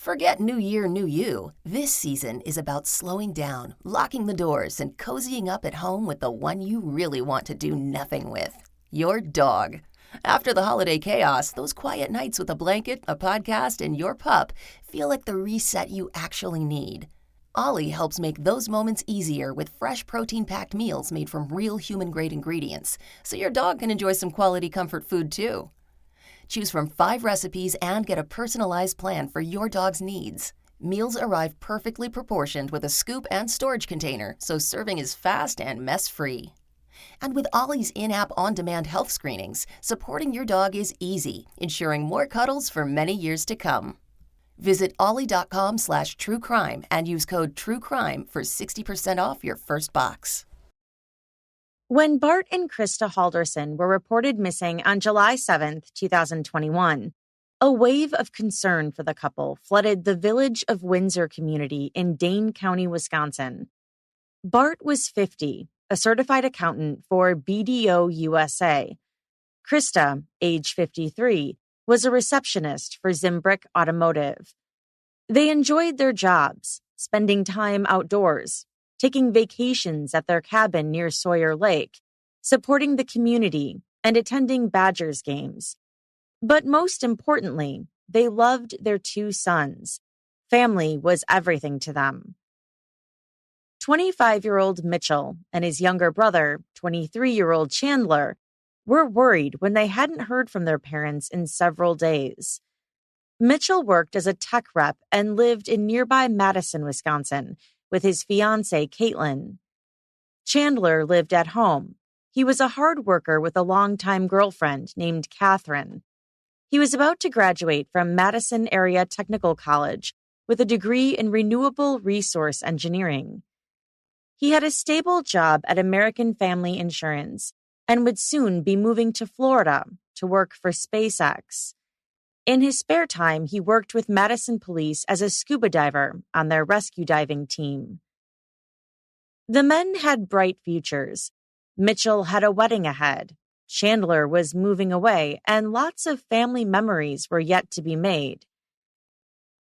Forget New Year, New You. This season is about slowing down, locking the doors, and cozying up at home with the one you really want to do nothing with. Your dog. After the holiday chaos, those quiet nights with a blanket, a podcast, and your pup feel like the reset you actually need. Ollie helps make those moments easier with fresh protein-packed meals made from real human-grade ingredients, so your dog can enjoy some quality comfort food too. Choose from 5 recipes and get a personalized plan for your dog's needs. Meals arrive perfectly proportioned with a scoop and storage container, so serving is fast and mess-free. And with Ollie's in-app on-demand health screenings, supporting your dog is easy, ensuring more cuddles for many years to come. Visit ollie.com/truecrime and use code TRUECRIME for 60% off your first box. When Bart and Krista Halderson were reported missing on July 7th, 2021, a wave of concern for the couple flooded the Village of Windsor community in Dane County, Wisconsin. Bart was 50, a certified accountant for BDO USA. Krista, age 53, was a receptionist for Zimbrick Automotive. They enjoyed their jobs, spending time outdoors, taking vacations at their cabin near Sawyer Lake, supporting the community, and attending Badgers games. But most importantly, they loved their 2 sons. Family was everything to them. 25-year-old Mitchell and his younger brother, 23-year-old Chandler, were worried when they hadn't heard from their parents in several days. Mitchell worked as a tech rep and lived in nearby Madison, Wisconsin, with his fiancée, Caitlin. Chandler lived at home. He was a hard worker with a longtime girlfriend named Catherine. He was about to graduate from Madison Area Technical College with a degree in renewable resource engineering. He had a stable job at American Family Insurance and would soon be moving to Florida to work for SpaceX. In his spare time, he worked with Madison Police as a scuba diver on their rescue diving team. The men had bright futures. Mitchell had a wedding ahead. Chandler was moving away, and lots of family memories were yet to be made.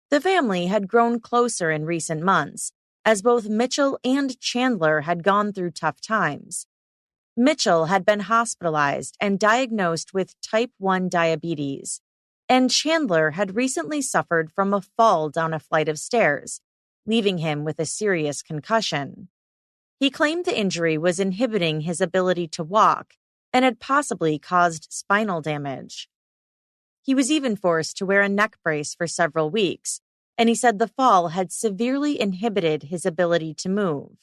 The family had grown closer in recent months, as both Mitchell and Chandler had gone through tough times. Mitchell had been hospitalized and diagnosed with type 1 diabetes, and Chandler had recently suffered from a fall down a flight of stairs, leaving him with a serious concussion. He claimed the injury was inhibiting his ability to walk and had possibly caused spinal damage. He was even forced to wear a neck brace for several weeks, and he said the fall had severely inhibited his ability to move.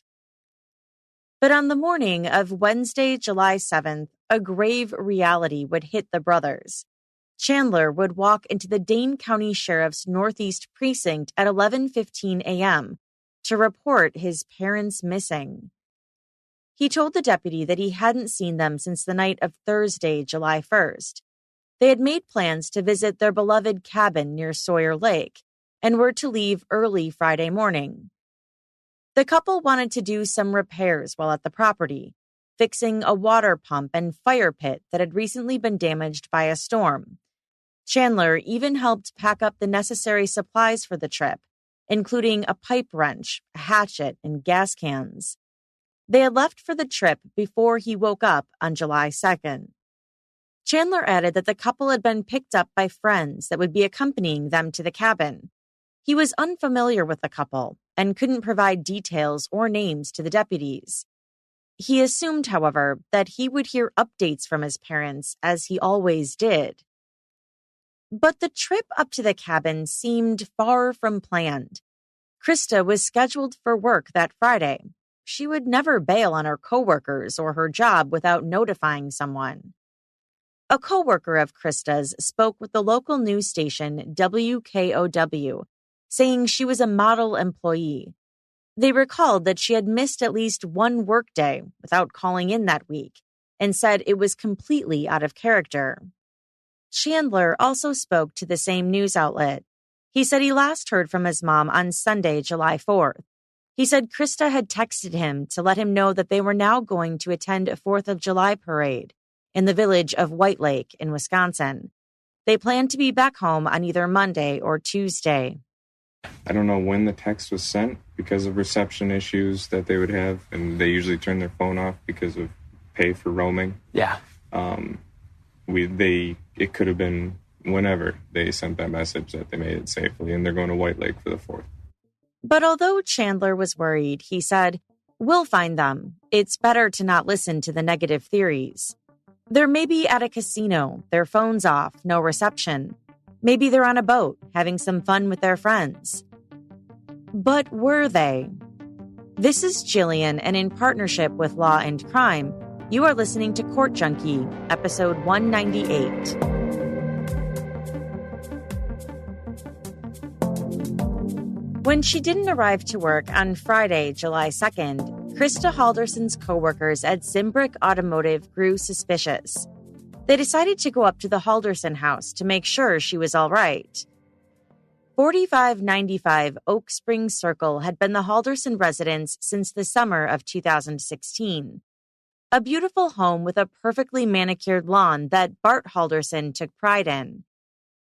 But on the morning of Wednesday, July 7th, a grave reality would hit the brothers. Chandler would walk into the Dane County Sheriff's Northeast Precinct at 11:15 a.m. to report his parents missing. He told the deputy that he hadn't seen them since the night of Thursday, July 1st. They had made plans to visit their beloved cabin near Sawyer Lake and were to leave early Friday morning. The couple wanted to do some repairs while at the property, fixing a water pump and fire pit that had recently been damaged by a storm. Chandler even helped pack up the necessary supplies for the trip, including a pipe wrench, a hatchet, and gas cans. They had left for the trip before he woke up on July 2nd. Chandler added that the couple had been picked up by friends that would be accompanying them to the cabin. He was unfamiliar with the couple and couldn't provide details or names to the deputies. He assumed, however, that he would hear updates from his parents, as he always did. But the trip up to the cabin seemed far from planned. Krista was scheduled for work that Friday. She would never bail on her coworkers or her job without notifying someone. A coworker of Krista's spoke with the local news station WKOW, saying she was a model employee. They recalled that she had missed at least one workday without calling in that week and said it was completely out of character. Chandler also spoke to the same news outlet. He said he last heard from his mom on Sunday, July 4th. He said Krista had texted him to let him know that they were now going to attend a 4th of July parade in the village of White Lake in Wisconsin. They planned to be back home on either Monday or Tuesday. I don't know when the text was sent because of reception issues that they would have, and they usually turn their phone off because of pay for roaming. Yeah. It could have been whenever they sent that message that they made it safely, and they're going to White Lake for the 4th. But although Chandler was worried, he said, "We'll find them. It's better to not listen to the negative theories. They're maybe at a casino, their phone's off, no reception. Maybe they're on a boat, having some fun with their friends." But were they? This is Jillian, and in partnership with Law and Crime, you are listening to Court Junkie, episode 198. When she didn't arrive to work on Friday, July 2nd, Krista Halderson's coworkers at Zimbrick Automotive grew suspicious. They decided to go up to the Halderson house to make sure she was all right. 4595 Oak Springs Circle had been the Halderson residence since the summer of 2016. A beautiful home with a perfectly manicured lawn that Bart Halderson took pride in.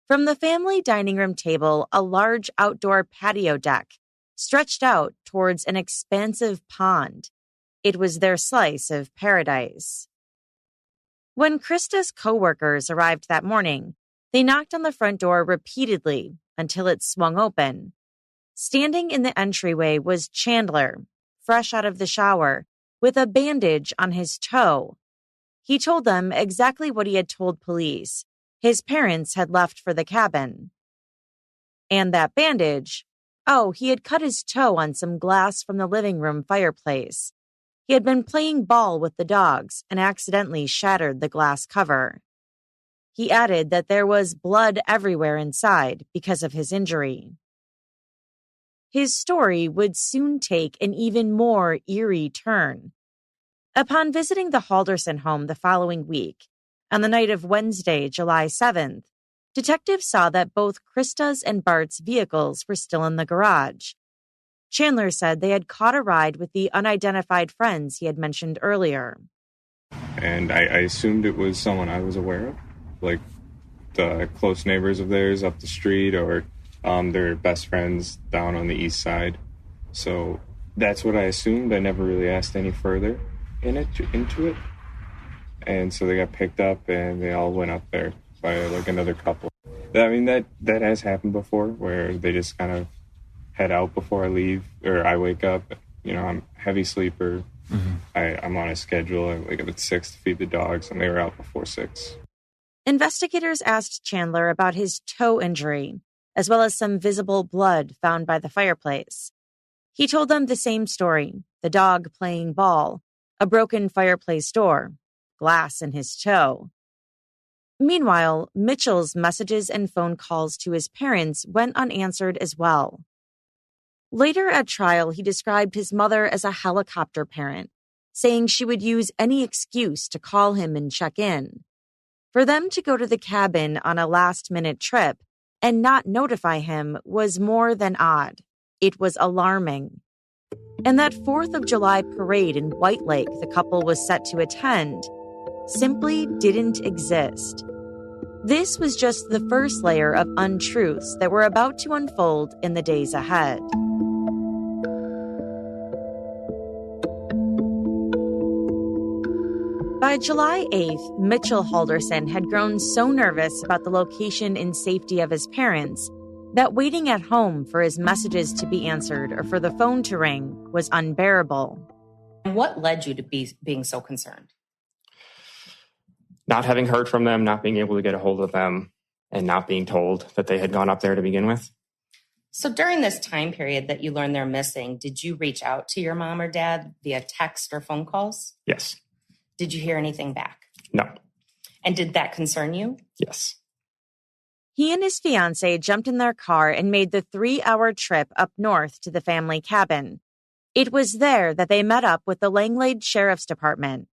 From the family dining room table, a large outdoor patio deck stretched out towards an expansive pond. It was their slice of paradise. When Krista's coworkers arrived that morning, they knocked on the front door repeatedly until it swung open. Standing in the entryway was Chandler, fresh out of the shower, with a bandage on his toe. He told them exactly what he had told police. His parents had left for the cabin. And that bandage, he had cut his toe on some glass from the living room fireplace. He had been playing ball with the dogs and accidentally shattered the glass cover. He added that there was blood everywhere inside because of his injury. His story would soon take an even more eerie turn. Upon visiting the Halderson home the following week, on the night of Wednesday, July 7th, detectives saw that both Krista's and Bart's vehicles were still in the garage. Chandler said they had caught a ride with the unidentified friends he had mentioned earlier. And I assumed it was someone I was aware of, like the close neighbors of theirs up the street, or their best friends down on the east side. So that's what I assumed. I never really asked any further into it. And so they got picked up and they all went up there by like another couple. I mean, that has happened before, where they just kind of head out before I leave, or I wake up. You know, I'm a heavy sleeper. Mm-hmm. I'm on a schedule. I wake up at 6 to feed the dogs, and they were out before 6. Investigators asked Chandler about his toe injury, as well as some visible blood found by the fireplace. He told them the same story: the dog playing ball, a broken fireplace door, glass in his toe. Meanwhile, Mitchell's messages and phone calls to his parents went unanswered as well. Later at trial, he described his mother as a helicopter parent, saying she would use any excuse to call him and check in. For them to go to the cabin on a last-minute trip and not notify him was more than odd. It was alarming. And that 4th of July parade in White Lake the couple was set to attend simply didn't exist. This was just the first layer of untruths that were about to unfold in the days ahead. By July 8th, Mitchell Halderson had grown so nervous about the location and safety of his parents that waiting at home for his messages to be answered or for the phone to ring was unbearable. What led you to being so concerned? Not having heard from them, not being able to get a hold of them, and not being told that they had gone up there to begin with. So during this time period that you learned they're missing, did you reach out to your mom or dad via text or phone calls? Yes. Did you hear anything back? No. And did that concern you? Yes. He and his fiancée jumped in their car and made the 3-hour trip up north to the family cabin. It was there that they met up with the Langlade Sheriff's Department.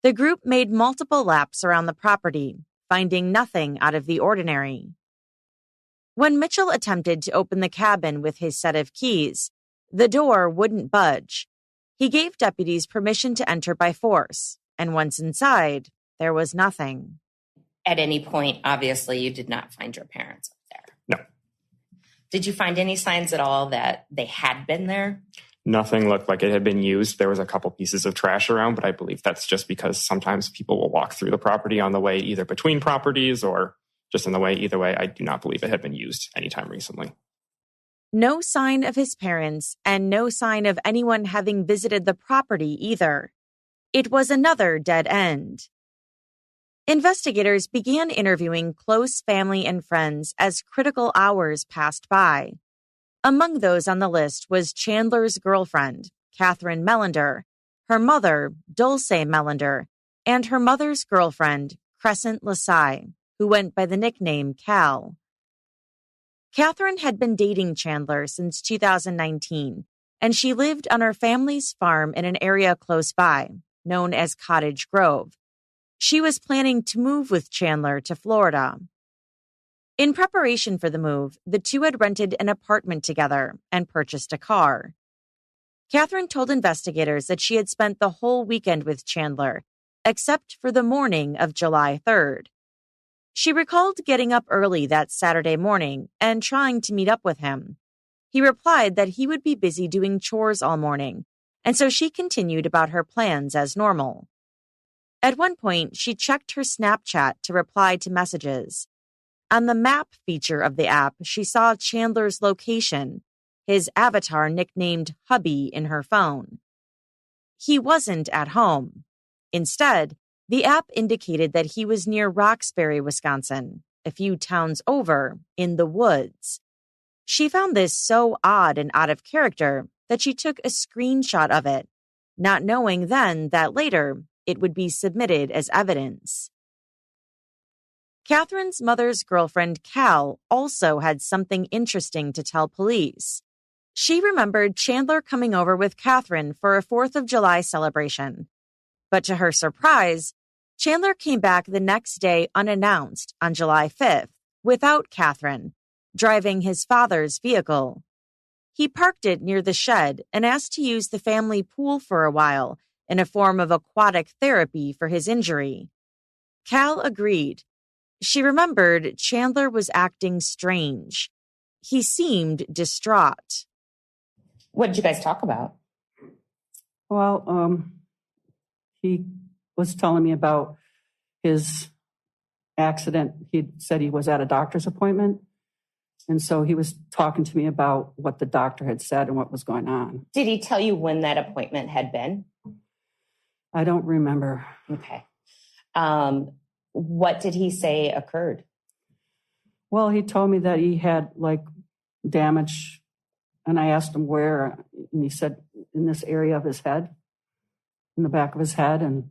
The group made multiple laps around the property, finding nothing out of the ordinary. When Mitchell attempted to open the cabin with his set of keys, the door wouldn't budge. He gave deputies permission to enter by force, and once inside, there was nothing. At any point, obviously, you did not find your parents up there. No. Did you find any signs at all that they had been there? Nothing looked like it had been used. There was a couple pieces of trash around, but I believe that's just because sometimes people will walk through the property on the way either between properties or just in the way. Either way, I do not believe it had been used anytime recently. No sign of his parents and no sign of anyone having visited the property either. It was another dead end. Investigators began interviewing close family and friends as critical hours passed by. Among those on the list was Chandler's girlfriend, Catherine Melander, her mother, Dulce Melander, and her mother's girlfriend, Crescent Lasai, who went by the nickname Cal. Catherine had been dating Chandler since 2019, and she lived on her family's farm in an area close by, known as Cottage Grove. She was planning to move with Chandler to Florida. In preparation for the move, the two had rented an apartment together and purchased a car. Catherine told investigators that she had spent the whole weekend with Chandler, except for the morning of July 3rd. She recalled getting up early that Saturday morning and trying to meet up with him. He replied that he would be busy doing chores all morning, and so she continued about her plans as normal. At one point, she checked her Snapchat to reply to messages. On the map feature of the app, she saw Chandler's location, his avatar nicknamed Hubby in her phone. He wasn't at home. Instead, the app indicated that he was near Roxbury, Wisconsin, a few towns over, in the woods. She found this so odd and out of character that she took a screenshot of it, not knowing then that later it would be submitted as evidence. Catherine's mother's girlfriend, Cal, also had something interesting to tell police. She remembered Chandler coming over with Catherine for a 4th of July celebration. But to her surprise, Chandler came back the next day unannounced on July 5th without Catherine, driving his father's vehicle. He parked it near the shed and asked to use the family pool for a while in a form of aquatic therapy for his injury. Cal agreed. She remembered Chandler was acting strange. He seemed distraught. What did you guys talk about? Well, he was telling me about his accident. He said he was at a doctor's appointment. And so he was talking to me about what the doctor had said and what was going on. Did he tell you when that appointment had been? I don't remember. Okay. What did he say occurred? Well, he told me that he had damage, and I asked him where, and he said in this area of his head, in the back of his head. And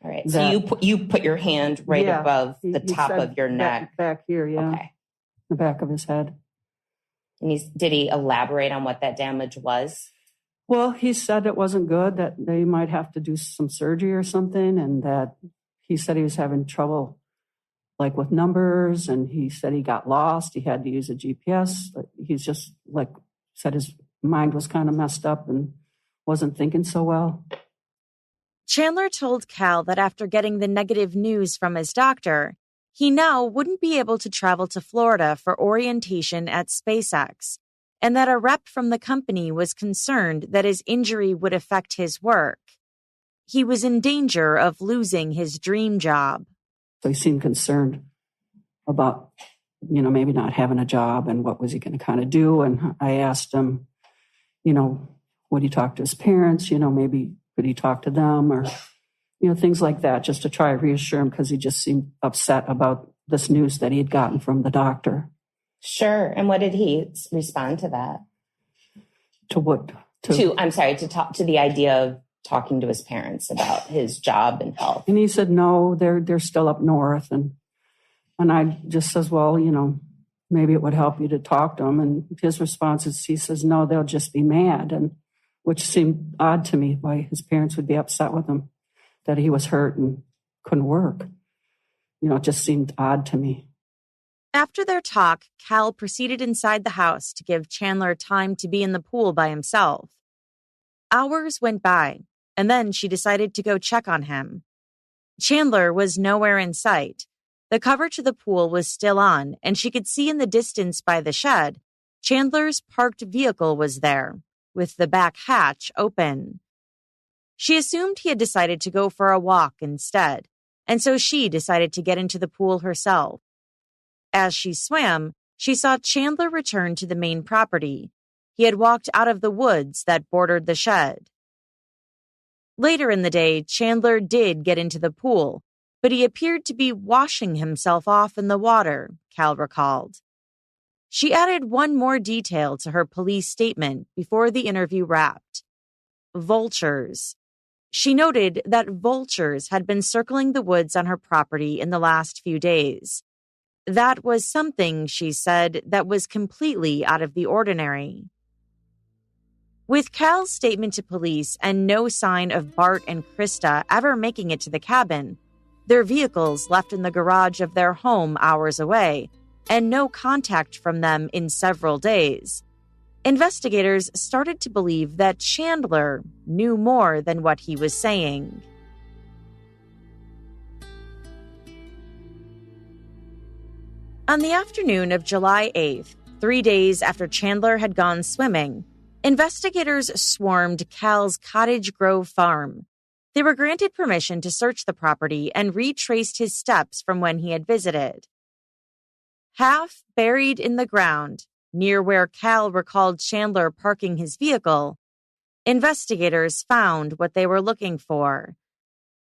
all right. So you put your hand right above the top of your neck. Back here, yeah. Okay. The back of his head. And did he elaborate on what that damage was? Well, he said it wasn't good, that they might have to do some surgery or something, and that he said he was having trouble with numbers, and he said he got lost. He had to use a GPS. He's just said his mind was kind of messed up and wasn't thinking so well. Chandler told Cal that after getting the negative news from his doctor, he now wouldn't be able to travel to Florida for orientation at SpaceX, and that a rep from the company was concerned that his injury would affect his work. He was in danger of losing his dream job. So he seemed concerned about, maybe not having a job and what was he going to kind of do. And I asked him, would he talk to his parents? Maybe could he talk to them or, things like that, just to try to reassure him, because he just seemed upset about this news that he had gotten from the doctor. Sure. And what did he respond to that? To what? To talk to the idea of talking to his parents about his job and health. And he said, no, they're still up north. And I just says, well, maybe it would help you to talk to them. And his response is, he says, no, they'll just be mad. And which seemed odd to me, why his parents would be upset with him, that he was hurt and couldn't work. It just seemed odd to me. After their talk, Cal proceeded inside the house to give Chandler time to be in the pool by himself. Hours went by, and then she decided to go check on him. Chandler was nowhere in sight. The cover to the pool was still on, and she could see in the distance by the shed Chandler's parked vehicle was there, with the back hatch open. She assumed he had decided to go for a walk instead, and so she decided to get into the pool herself. As she swam, she saw Chandler return to the main property. He had walked out of the woods that bordered the shed. Later in the day, Chandler did get into the pool, but he appeared to be washing himself off in the water, Cal recalled. She added one more detail to her police statement before the interview wrapped. Vultures. She noted that vultures had been circling the woods on her property in the last few days. That was something, she said, that was completely out of the ordinary. With Cal's statement to police and no sign of Bart and Krista ever making it to the cabin, their vehicles left in the garage of their home hours away, and no contact from them in several days, investigators started to believe that Chandler knew more than what he was saying. On the afternoon of July 8th, 3 days after Chandler had gone swimming, investigators swarmed Cal's Cottage Grove farm. They were granted permission to search the property and retraced his steps from when he had visited. Half buried in the ground, near where Cal recalled Chandler parking his vehicle, investigators found what they were looking for.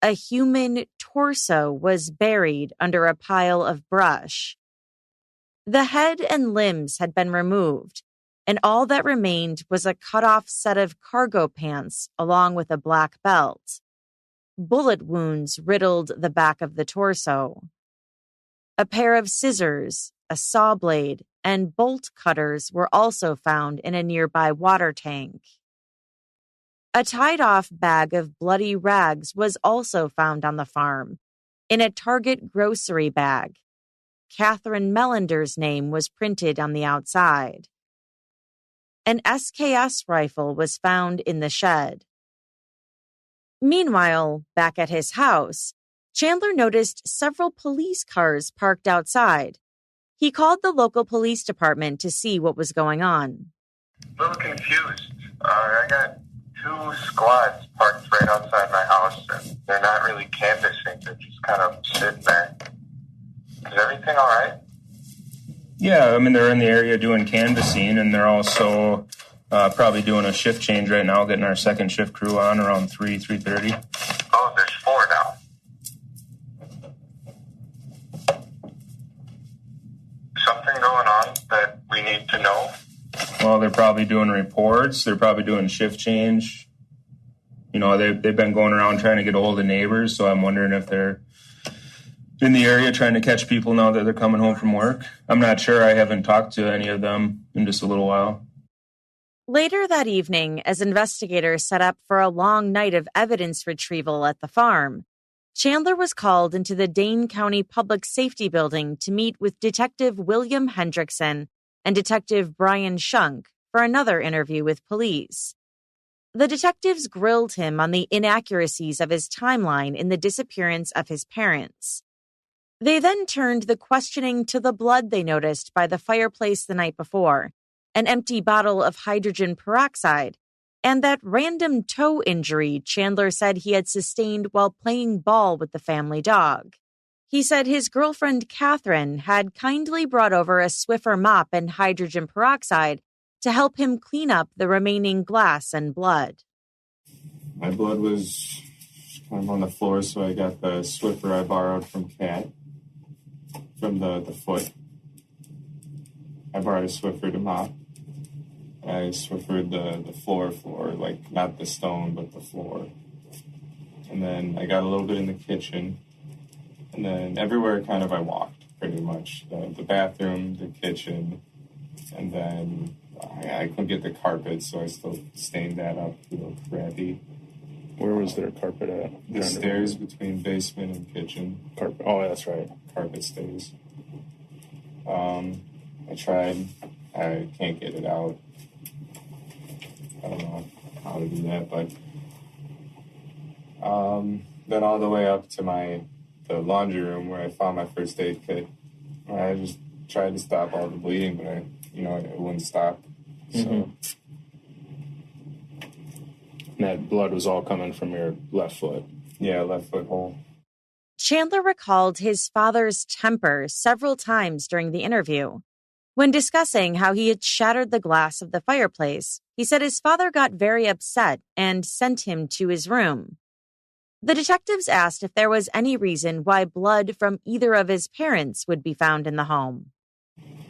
A human torso was buried under a pile of brush. The head and limbs had been removed, and all that remained was a cut-off set of cargo pants along with a black belt. Bullet wounds riddled the back of the torso. A pair of scissors, a saw blade, and bolt cutters were also found in a nearby water tank. A tied-off bag of bloody rags was also found on the farm, in a Target grocery bag. Catherine Mellender's name was printed on the outside. An SKS rifle was found in the shed. Meanwhile, back at his house, Chandler noticed several police cars parked outside. He called the local police department to see what was going on. A little confused. I got 2 squads parked right outside my house, and they're not really canvassing. They're just kind of sitting there. Is everything all right? Yeah, I mean, they're in the area doing canvassing, and they're also probably doing a shift change right now, getting our second shift crew on around 3:30. Oh, there's 4 now. Something going on that we need to know? Well, they're probably doing reports. They're probably doing shift change. You know, they've been going around trying to get a hold of neighbors, so I'm wondering if they're in the area trying to catch people now that they're coming home from work. I'm not sure. I haven't talked to any of them in just a little while. Later that evening, as investigators set up for a long night of evidence retrieval at the farm, Chandler was called into the Dane County Public Safety Building to meet with Detective William Hendrickson and Detective Brian Shunk for another interview with police. The detectives grilled him on the inaccuracies of his timeline in the disappearance of his parents. They then turned the questioning to the blood they noticed by the fireplace the night before, an empty bottle of hydrogen peroxide, and that random toe injury Chandler said he had sustained while playing ball with the family dog. He said his girlfriend Catherine had kindly brought over a Swiffer mop and hydrogen peroxide to help him clean up the remaining glass and blood. My blood was kind of on the floor, so I got the Swiffer I borrowed from Kat, from the foot. I borrowed a Swiffer to mop. I Swiffered the floor, like not the stone, but the floor. And then I got a little bit in the kitchen. And then everywhere kind of I walked, pretty much. The bathroom, the kitchen, and then I couldn't get the carpet, so I still stained that up, crappy. Where was their carpet at? The stairs between basement and kitchen. Carpet. Oh, that's right. Carpet stays. I tried. I can't get it out. I don't know how to do that, but then all the way up to the laundry room where I found my first aid kit. I just tried to stop all the bleeding, but it wouldn't stop. So. And that blood was all coming from your left foot. Yeah, left foot hole. Chandler recalled his father's temper several times during the interview. When discussing how he had shattered the glass of the fireplace, he said his father got very upset and sent him to his room. The detectives asked if there was any reason why blood from either of his parents would be found in the home.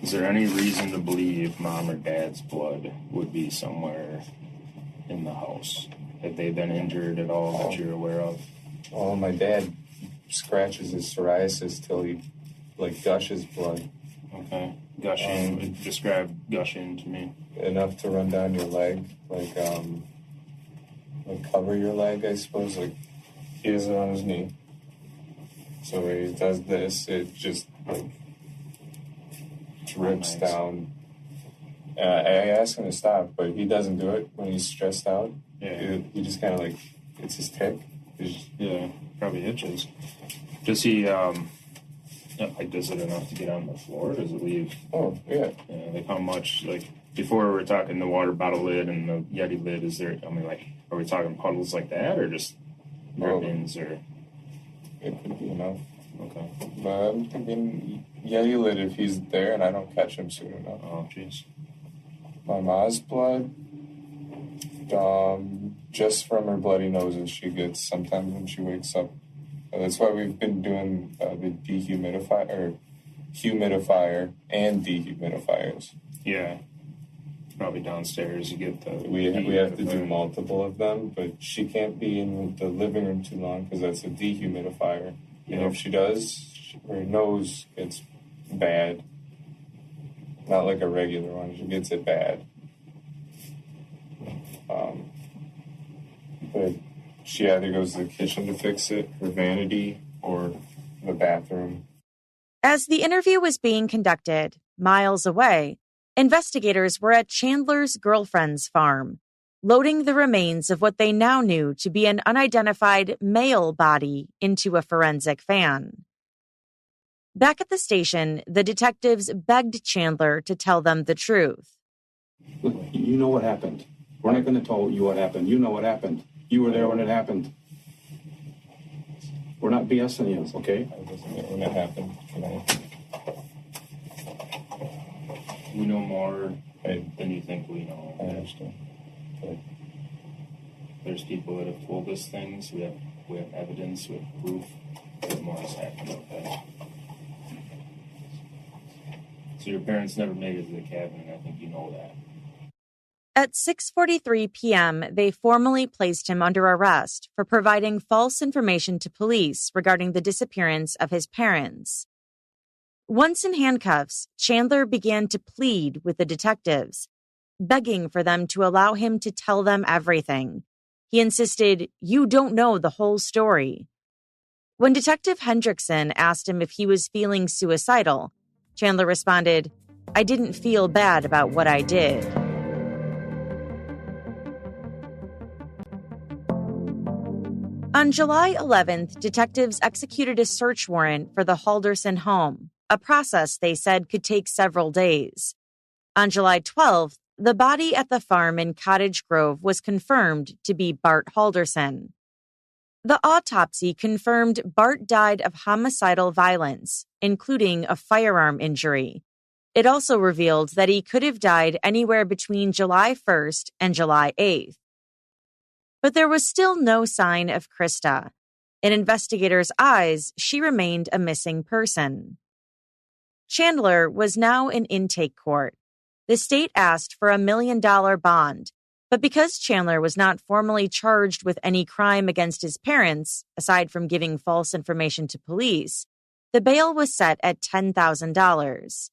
Is there any reason to believe mom or dad's blood would be somewhere in the house? Have they been injured at all that you're aware of? Oh, my dad scratches his psoriasis till he, gushes blood. Okay. Gushing. Describe gushing to me. Enough to run down your leg, cover your leg, I suppose. He has it on his knee. So when he does this, it just, drips down. I ask him to stop, but he doesn't do it when he's stressed out. Yeah. He just kind of it's his tick. Yeah, probably itches. Does he, does it enough to get on the floor? Does it leave? Oh, yeah. How much, before we were talking the water bottle lid and the Yeti lid, is there, are we talking puddles like that or just drippings or? It could be enough. Okay. But I'm thinking Yeti lid if he's there and I don't catch him soon enough. Oh, jeez. My mom's blood, just from her bloody noses she gets sometimes when she wakes up. That's why we've been doing the humidifier and dehumidifiers. Yeah. Probably downstairs you get the... We have to do multiple of them, but she can't be in the living room too long because that's a dehumidifier. And if she does, her nose gets bad. Not like a regular one. She gets it bad. But she either goes to the kitchen to fix it, her vanity, or the bathroom. As the interview was being conducted, miles away, investigators were at Chandler's girlfriend's farm, loading the remains of what they now knew to be an unidentified male body into a forensic van. Back at the station, the detectives begged Chandler to tell them the truth. Look, you know what happened. We're not going to tell you what happened. You know what happened. You were there when it happened. We're not BSing you, okay? I wasn't there when it happened. We know more than you think we know. I understand. But there's people that have told us things. We have evidence, we have proof. What more is happening with that? So your parents never made it to the cabin, and I think you know that. At 6:43 p.m., they formally placed him under arrest for providing false information to police regarding the disappearance of his parents. Once in handcuffs, Chandler began to plead with the detectives, begging for them to allow him to tell them everything. He insisted, "You don't know the whole story." When Detective Hendrickson asked him if he was feeling suicidal, Chandler responded, "I didn't feel bad about what I did." On July 11th, detectives executed a search warrant for the Halderson home, a process they said could take several days. On July 12th, the body at the farm in Cottage Grove was confirmed to be Bart Halderson. The autopsy confirmed Bart died of homicidal violence, including a firearm injury. It also revealed that he could have died anywhere between July 1st and July 8th. But there was still no sign of Krista. In investigators' eyes, she remained a missing person. Chandler was now in intake court. The state asked for $1 million bond, but because Chandler was not formally charged with any crime against his parents, aside from giving false information to police, the bail was set at $10,000.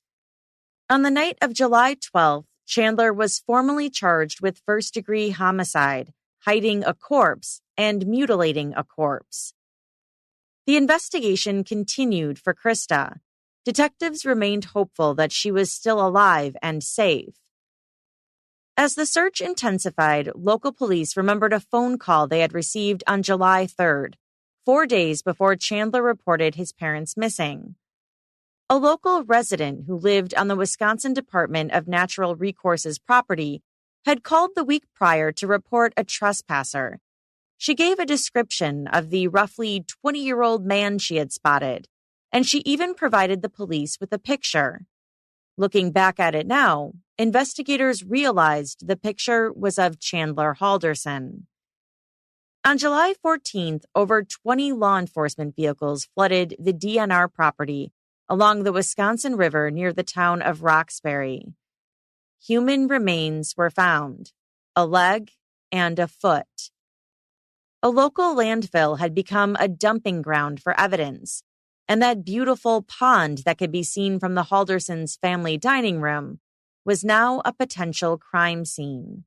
On the night of July 12th, Chandler was formally charged with first-degree homicide, hiding a corpse, and mutilating a corpse. The investigation continued for Krista. Detectives remained hopeful that she was still alive and safe. As the search intensified, local police remembered a phone call they had received on July 3rd, 4 days before Chandler reported his parents missing. A local resident who lived on the Wisconsin Department of Natural Resources property had called the week prior to report a trespasser. She gave a description of the roughly 20-year-old man she had spotted, and she even provided the police with a picture. Looking back at it now, investigators realized the picture was of Chandler Halderson. On July 14th, over 20 law enforcement vehicles flooded the DNR property along the Wisconsin River near the town of Roxbury. Human remains were found, a leg and a foot. A local landfill had become a dumping ground for evidence, and that beautiful pond that could be seen from the Haldersons' family dining room was now a potential crime scene.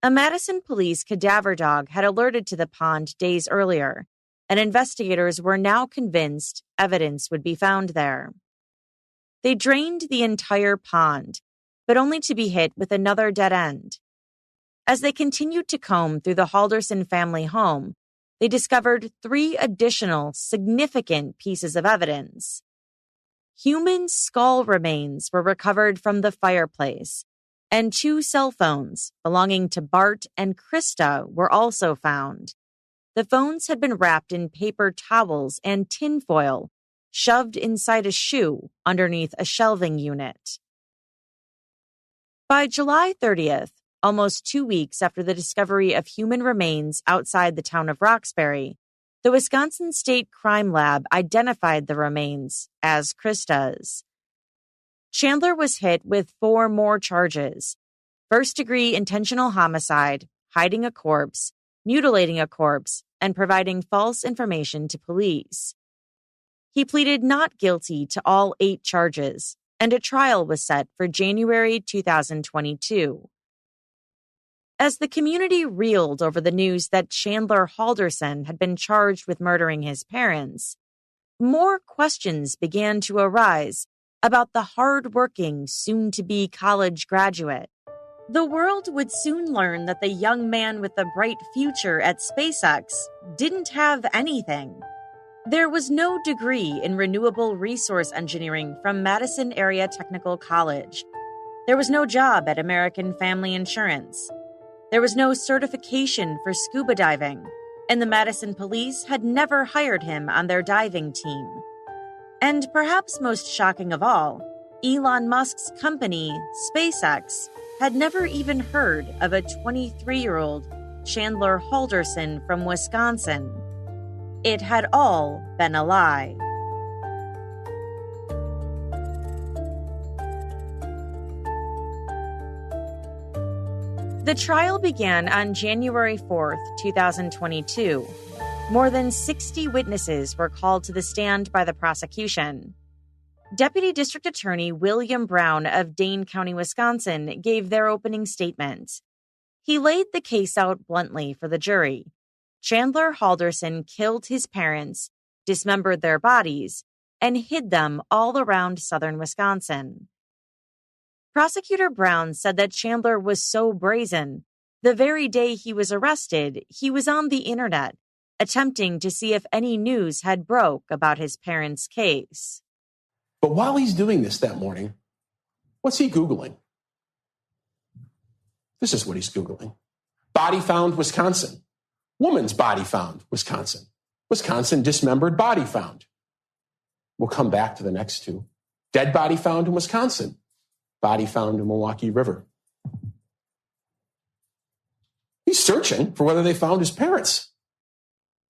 A Madison police cadaver dog had alerted to the pond days earlier, and investigators were now convinced evidence would be found there. They drained the entire pond, but only to be hit with another dead end. As they continued to comb through the Halderson family home, they discovered 3 additional significant pieces of evidence. Human skull remains were recovered from the fireplace, and 2 cell phones belonging to Bart and Krista were also found. The phones had been wrapped in paper towels and tinfoil, shoved inside a shoe underneath a shelving unit. By July 30th, almost 2 weeks after the discovery of human remains outside the town of Roxbury, the Wisconsin State Crime Lab identified the remains as Krista's. Chandler was hit with 4 more charges: first-degree intentional homicide, hiding a corpse, mutilating a corpse, and providing false information to police. He pleaded not guilty to all 8 charges, and a trial was set for January 2022. As the community reeled over the news that Chandler Halderson had been charged with murdering his parents, more questions began to arise about the hard-working, soon-to-be college graduate. The world would soon learn that the young man with a bright future at SpaceX didn't have anything. There was no degree in renewable resource engineering from Madison Area Technical College. There was no job at American Family Insurance. There was no certification for scuba diving, and the Madison police had never hired him on their diving team. And perhaps most shocking of all, Elon Musk's company, SpaceX, had never even heard of a 23-year-old Chandler Halderson from Wisconsin. It had all been a lie. The trial began on January 4th, 2022. More than 60 witnesses were called to the stand by the prosecution. Deputy District Attorney William Brown of Dane County, Wisconsin, gave their opening statement. He laid the case out bluntly for the jury. Chandler Halderson killed his parents, dismembered their bodies, and hid them all around southern Wisconsin. Prosecutor Brown said that Chandler was so brazen, the very day he was arrested, he was on the internet, attempting to see if any news had broke about his parents' case. But while he's doing this that morning, what's he Googling? This is what he's Googling. Body found, Wisconsin. Woman's body found, Wisconsin. Wisconsin dismembered body found. We'll come back to the next 2. Dead body found in Wisconsin. Body found in Milwaukee River. He's searching for whether they found his parents.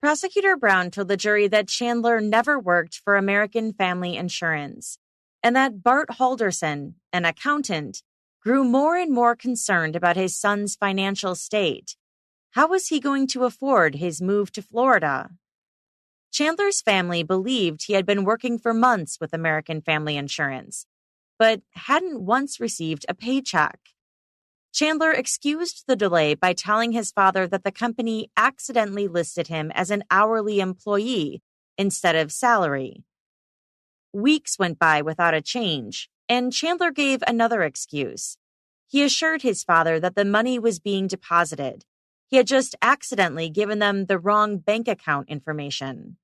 Prosecutor Brown told the jury that Chandler never worked for American Family Insurance, and that Bart Halderson, an accountant, grew more and more concerned about his son's financial state. How was he going to afford his move to Florida? Chandler's family believed he had been working for months with American Family Insurance, but hadn't once received a paycheck. Chandler excused the delay by telling his father that the company accidentally listed him as an hourly employee instead of salary. Weeks went by without a change, and Chandler gave another excuse. He assured his father that the money was being deposited. He had just accidentally given them the wrong bank account information.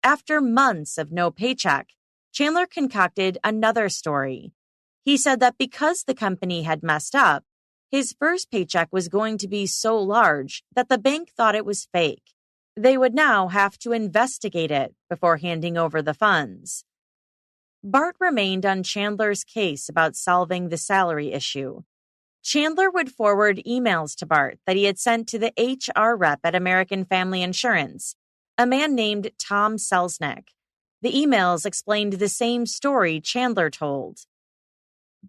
After months of no paycheck, Chandler concocted another story. He said that because the company had messed up, his first paycheck was going to be so large that the bank thought it was fake. They would now have to investigate it before handing over the funds. Bart remained on Chandler's case about solving the salary issue. Chandler would forward emails to Bart that he had sent to the HR rep at American Family Insurance, a man named Tom Selznick. The emails explained the same story Chandler told.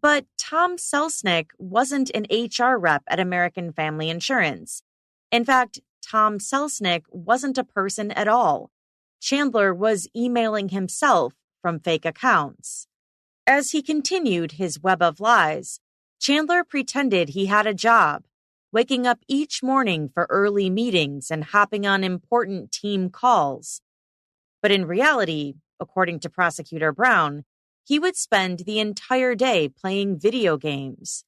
But Tom Selznick wasn't an HR rep at American Family Insurance. In fact, Tom Selznick wasn't a person at all. Chandler was emailing himself from fake accounts. As he continued his web of lies, Chandler pretended he had a job, waking up each morning for early meetings and hopping on important team calls. But in reality, according to Prosecutor Brown, he would spend the entire day playing video games.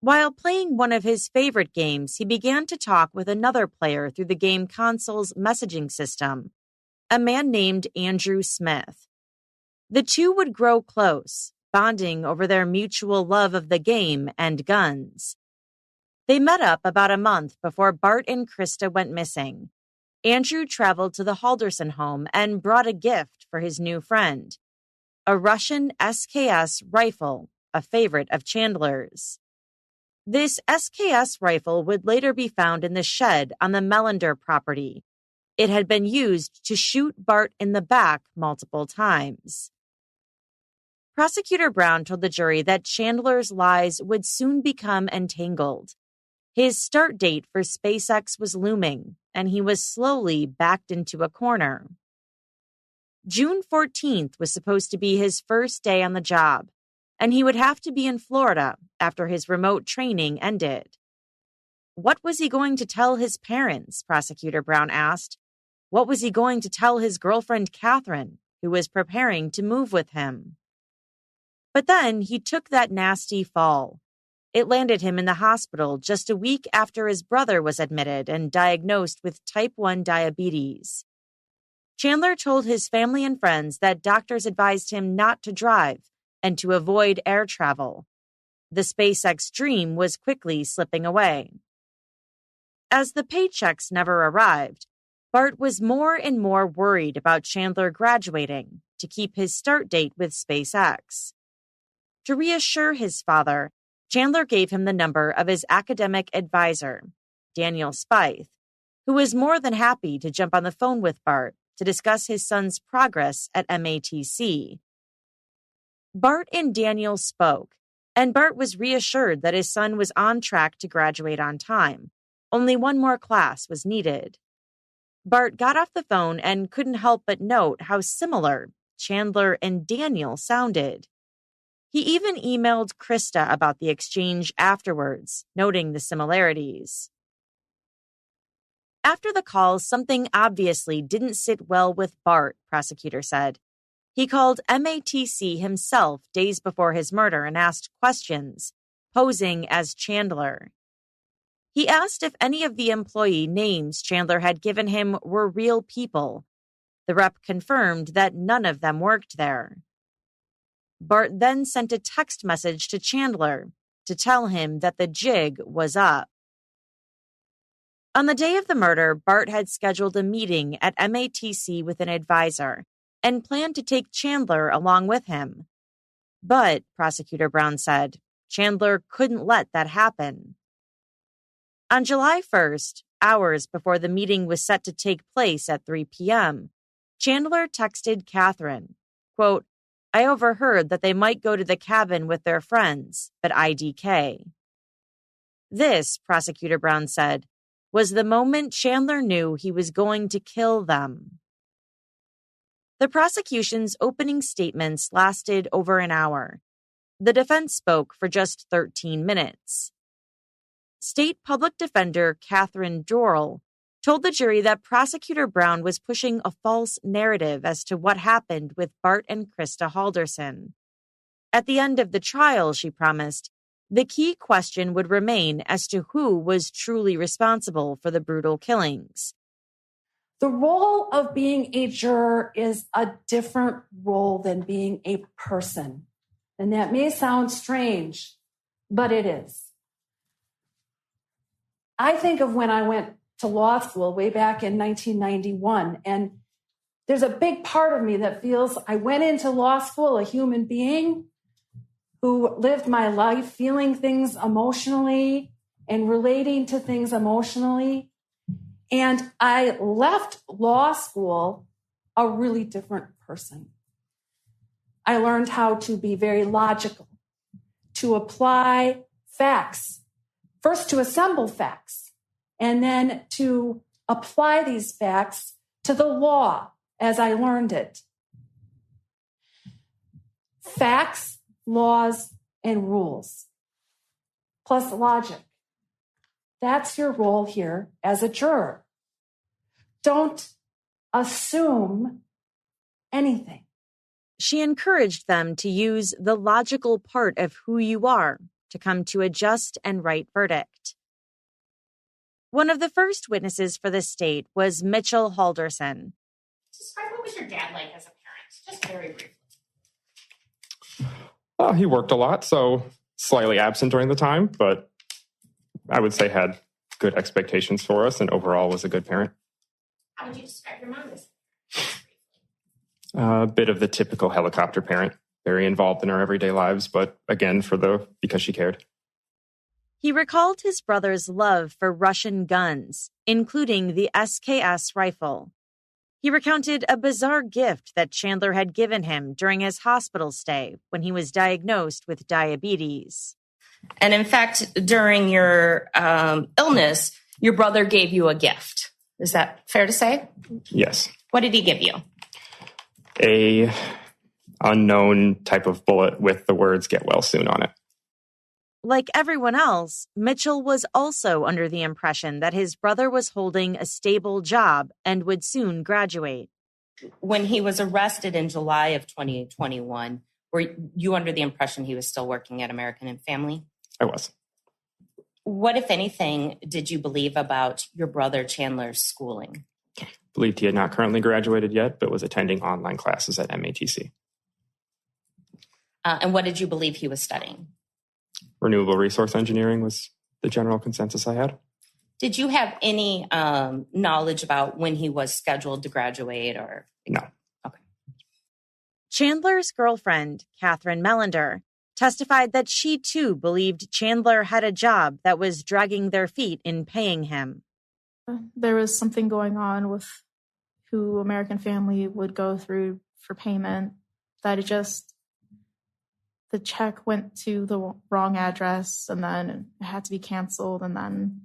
While playing one of his favorite games, he began to talk with another player through the game console's messaging system, a man named Andrew Smith. The two would grow close, bonding over their mutual love of the game and guns. They met up about a month before Bart and Krista went missing. Andrew traveled to the Halderson home and brought a gift for his new friend, a Russian SKS rifle, a favorite of Chandler's. This SKS rifle would later be found in the shed on the Melander property. It had been used to shoot Bart in the back multiple times. Prosecutor Brown told the jury that Chandler's lies would soon become entangled. His start date for SpaceX was looming, and he was slowly backed into a corner. June 14th was supposed to be his first day on the job, and he would have to be in Florida after his remote training ended. What was he going to tell his parents? Prosecutor Brown asked. What was he going to tell his girlfriend, Catherine, who was preparing to move with him? But then he took that nasty fall. It landed him in the hospital just a week after his brother was admitted and diagnosed with type 1 diabetes. Chandler told his family and friends that doctors advised him not to drive and to avoid air travel. The SpaceX dream was quickly slipping away. As the paychecks never arrived, Bart was more and more worried about Chandler graduating to keep his start date with SpaceX. To reassure his father, Chandler gave him the number of his academic advisor, Daniel Spythe, who was more than happy to jump on the phone with Bart to discuss his son's progress at MATC. Bart and Daniel spoke, and Bart was reassured that his son was on track to graduate on time. Only one more class was needed. Bart got off the phone and couldn't help but note how similar Chandler and Daniel sounded. He even emailed Krista about the exchange afterwards, noting the similarities. After the call, something obviously didn't sit well with Bart, prosecutor said. He called MATC himself days before his murder and asked questions, posing as Chandler. He asked if any of the employee names Chandler had given him were real people. The rep confirmed that none of them worked there. Bart then sent a text message to Chandler to tell him that the jig was up. On the day of the murder, Bart had scheduled a meeting at MATC with an advisor and planned to take Chandler along with him. But, Prosecutor Brown said, Chandler couldn't let that happen. On July 1st, hours before the meeting was set to take place at 3 p.m., Chandler texted Catherine, quote, I overheard that they might go to the cabin with their friends, but IDK. This, Prosecutor Brown said, was the moment Chandler knew he was going to kill them. The prosecution's opening statements lasted over an hour. The defense spoke for just 13 minutes. State Public Defender Catherine Dorrell told the jury that Prosecutor Brown was pushing a false narrative as to what happened with Bart and Krista Halderson. At the end of the trial, she promised, the key question would remain as to who was truly responsible for the brutal killings. The role of being a juror is a different role than being a person. And that may sound strange, but it is. I think of when I went to law school way back in 1991, and there's a big part of me that feels I went into law school a human being who lived my life feeling things emotionally and relating to things emotionally. And I left law school a really different person. I learned how to be very logical, to apply facts, first to assemble facts, and then to apply these facts to the law as I learned it. Facts, laws, and rules, plus logic. That's your role here as a juror. Don't assume anything. She encouraged them to use the logical part of who you are to come to a just and right verdict. One of the first witnesses for the state was Mitchell Halderson. Describe what was your dad like as a parent, just very briefly. He worked a lot, so slightly absent during the time, but I would say had good expectations for us and overall was a good parent. How would you describe your mom as? A bit of the typical helicopter parent, very involved in our everyday lives, but again, because she cared. He recalled his brother's love for Russian guns, including the SKS rifle. He recounted a bizarre gift that Chandler had given him during his hospital stay when he was diagnosed with diabetes. And in fact, during your illness, your brother gave you a gift. Is that fair to say? Yes. What did he give you? A unknown type of bullet with the words "get well soon" on it. Like everyone else, Mitchell was also under the impression that his brother was holding a stable job and would soon graduate. When he was arrested in July of 2021, were you under the impression he was still working at American and Family? I was. What, if anything, did you believe about your brother Chandler's schooling? Believed he had not currently graduated yet, but was attending online classes at MATC. And what did you believe he was studying? Renewable resource engineering was the general consensus I had. Did you have any knowledge about when he was scheduled to graduate or? No. Okay. Chandler's girlfriend, Catherine Melander, testified that she too believed Chandler had a job that was dragging their feet in paying him. There was something going on with who American Family would go through for payment, that the check went to the wrong address and then it had to be canceled. And then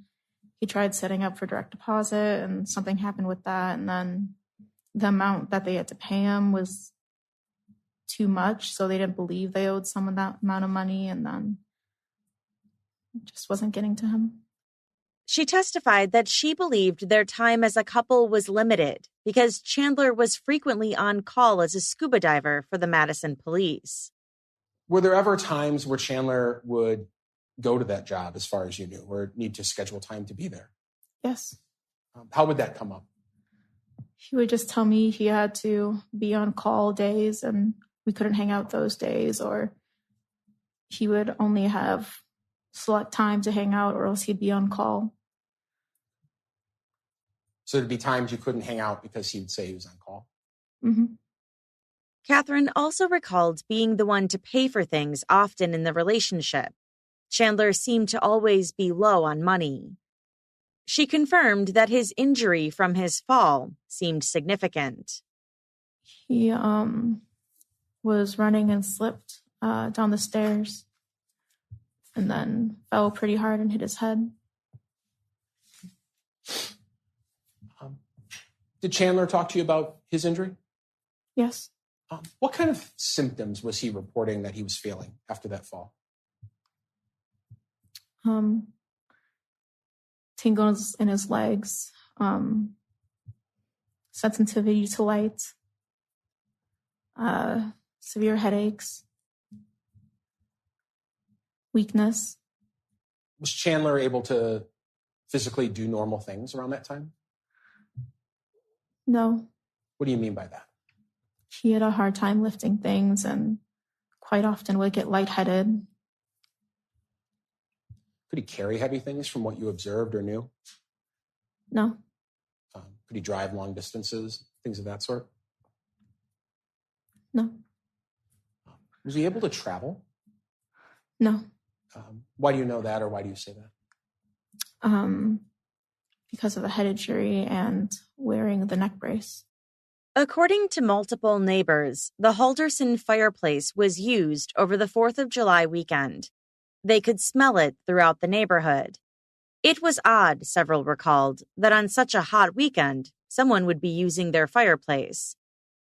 he tried setting up for direct deposit and something happened with that. And then the amount that they had to pay him was too much. So they didn't believe they owed someone that amount of money, and then it just wasn't getting to him. She testified that she believed their time as a couple was limited because Chandler was frequently on call as a scuba diver for the Madison police. Were there ever times where Chandler would go to that job, as far as you knew, or need to schedule time to be there? Yes. How would that come up? He would just tell me he had to be on call days and we couldn't hang out those days, or he would only have select time to hang out or else he'd be on call. So there'd be times you couldn't hang out because he would say he was on call? Mm-hmm. Catherine also recalled being the one to pay for things often in the relationship. Chandler seemed to always be low on money. She confirmed that his injury from his fall seemed significant. He was running and slipped down the stairs and then fell pretty hard and hit his head. Did Chandler talk to you about his injury? Yes. What kind of symptoms was he reporting that he was feeling after that fall? Tingles in his legs, sensitivity to light, severe headaches, weakness. Was Chandler able to physically do normal things around that time? No. What do you mean by that? He had a hard time lifting things and quite often would get lightheaded. Could he carry heavy things from what you observed or knew? No. Could he drive long distances, things of that sort? No. Was he able to travel? No. Why do you know that, or why do you say that? Because of a head injury and wearing the neck brace. According to multiple neighbors, the Halderson fireplace was used over the 4th of July weekend. They could smell it throughout the neighborhood. It was odd, several recalled, that on such a hot weekend, someone would be using their fireplace.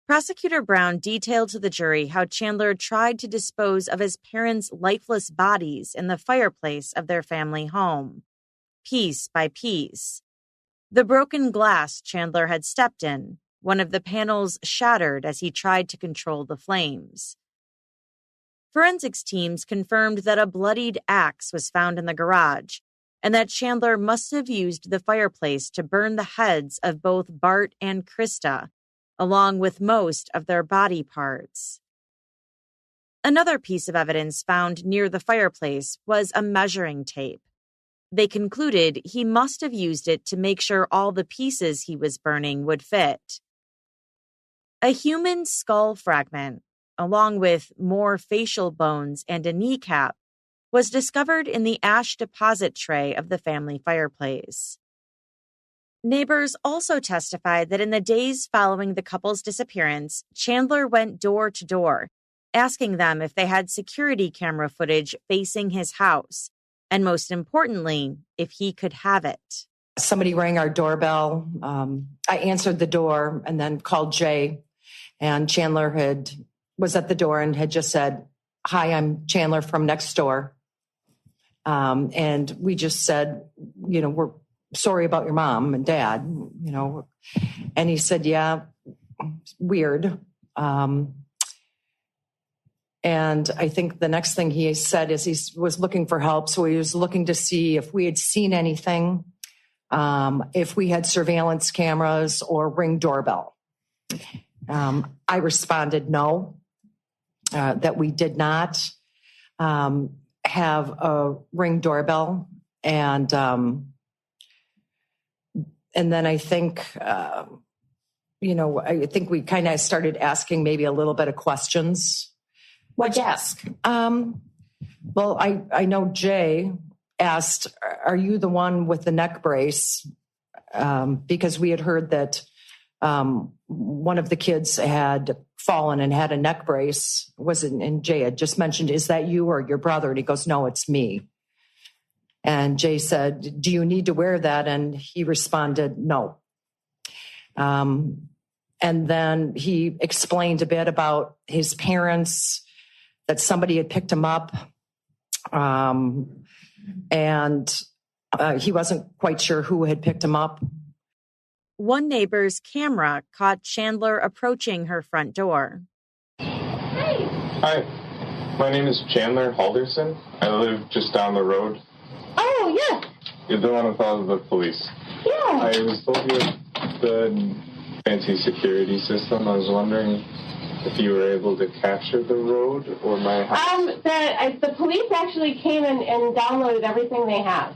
Prosecutor Brown detailed to the jury how Chandler tried to dispose of his parents' lifeless bodies in the fireplace of their family home, piece by piece. The broken glass Chandler had stepped in, one of the panels shattered as he tried to control the flames. Forensics teams confirmed that a bloodied axe was found in the garage, and that Chandler must have used the fireplace to burn the heads of both Bart and Krista, along with most of their body parts. Another piece of evidence found near the fireplace was a measuring tape. They concluded he must have used it to make sure all the pieces he was burning would fit. A human skull fragment, along with more facial bones and a kneecap, was discovered in the ash deposit tray of the family fireplace. Neighbors also testified that in the days following the couple's disappearance, Chandler went door to door, asking them if they had security camera footage facing his house, and most importantly, if he could have it. Somebody rang our doorbell. I answered the door and then called Jay, and Chandler was at the door and had just said, "Hi, I'm Chandler from next door." And we just said, we're sorry about your mom and dad, and he said, "Yeah, weird." And I think the next thing he said is he was looking for help. So he was looking to see if we had seen anything, if we had surveillance cameras or Ring doorbell. I responded no, that we did not have a Ring doorbell. And then I think, I think we kind of started asking maybe a little bit of questions. What'd you ask? Well, I know Jay asked, "Are you the one with the neck brace?" Because we had heard that one of the kids had fallen and had a neck brace. And Jay had just mentioned, "Is that you or your brother?" And he goes, "No, it's me." And Jay said, "Do you need to wear that?" And he responded, "No." And then he explained a bit about his parents, that somebody had picked him up. And he wasn't quite sure who had picked him up. One neighbor's camera caught Chandler approaching her front door. Hey. Hi, my name is Chandler Halderson. I live just down the road. Oh, yeah. You're the one with all of the police. Yeah. I was told you had the fancy security system. I was wondering if you were able to capture the road or my house. The police actually came and downloaded everything they have.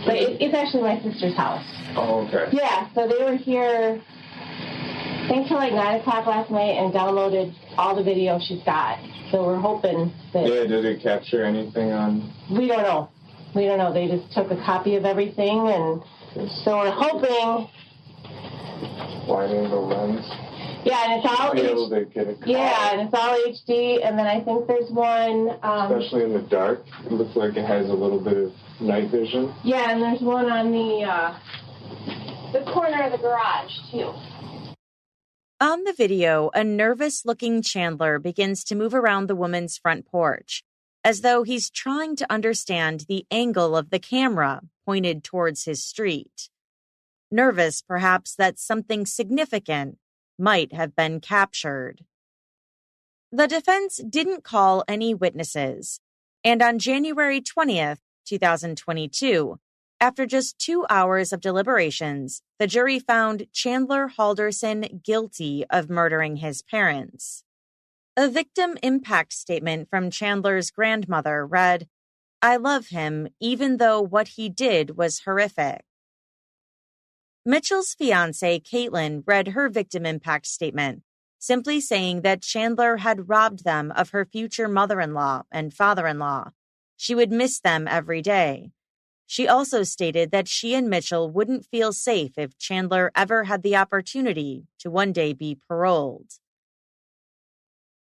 But it's actually my sister's house. Oh, okay. Yeah, so they were here, I think, till like 9 o'clock last night and downloaded all the video she's got. So we're hoping that... Yeah, did it capture anything on... We don't know. They just took a copy of everything, and so we're hoping... Wide-angle lens. Yeah, and it's all... Able to get a yeah, and it's all HD, and then I think there's one... especially in the dark. It looks like it has a little bit of night vision. Yeah, and there's one on the corner of the garage, too. On the video, a nervous-looking Chandler begins to move around the woman's front porch, as though he's trying to understand the angle of the camera pointed towards his street. Nervous, perhaps, that something significant might have been captured. The defense didn't call any witnesses, and on January 20th, 2022, After just 2 hours of deliberations, the jury found Chandler Halderson guilty of murdering his parents. A victim impact statement from Chandler's grandmother read, "I love him, even though what he did was horrific." Mitchell's fiancée, Caitlin, read her victim impact statement, simply saying that Chandler had robbed them of her future mother-in-law and father-in-law. She would miss them every day. She also stated that she and Mitchell wouldn't feel safe if Chandler ever had the opportunity to one day be paroled.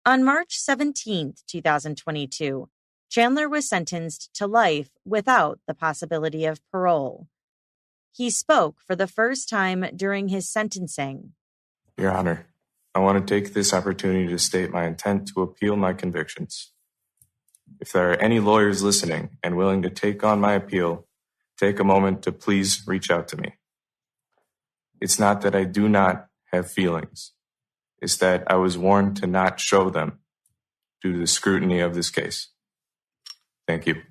On March 17, 2022, Chandler was sentenced to life without the possibility of parole. He spoke for the first time during his sentencing. Your Honor, I want to take this opportunity to state my intent to appeal my convictions. If there are any lawyers listening and willing to take on my appeal, take a moment to please reach out to me. It's not that I do not have feelings. It's that I was warned to not show them due to the scrutiny of this case. Thank you.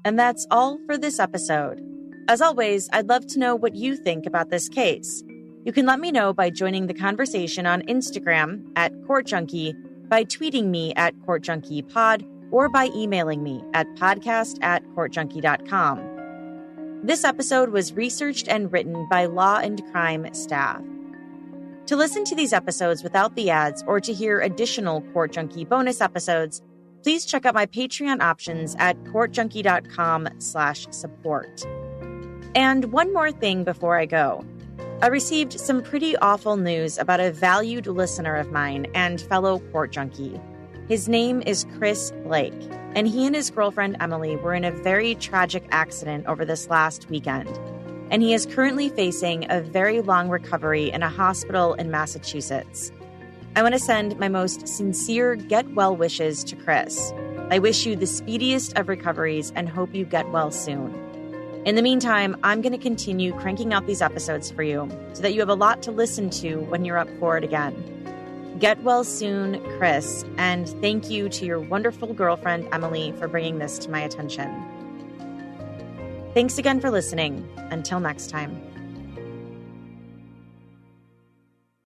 And that's all for this episode. As always, I'd love to know what you think about this case. You can let me know by joining the conversation on Instagram at CourtJunkie, by tweeting me at CourtJunkiePod, or by emailing me at podcast@courtjunkie.com. This episode was researched and written by Law and Crime staff. To listen to these episodes without the ads or to hear additional Court Junkie bonus episodes, please check out my Patreon options at courtjunkie.com/support. And one more thing before I go. I received some pretty awful news about a valued listener of mine and fellow Court Junkie. His name is Chris Blake, and he and his girlfriend Emily were in a very tragic accident over this last weekend. And he is currently facing a very long recovery in a hospital in Massachusetts. I want to send my most sincere get well wishes to Chris. I wish you the speediest of recoveries and hope you get well soon. In the meantime, I'm going to continue cranking out these episodes for you so that you have a lot to listen to when you're up for it again. Get well soon, Chris, and thank you to your wonderful girlfriend, Emily, for bringing this to my attention. Thanks again for listening. Until next time.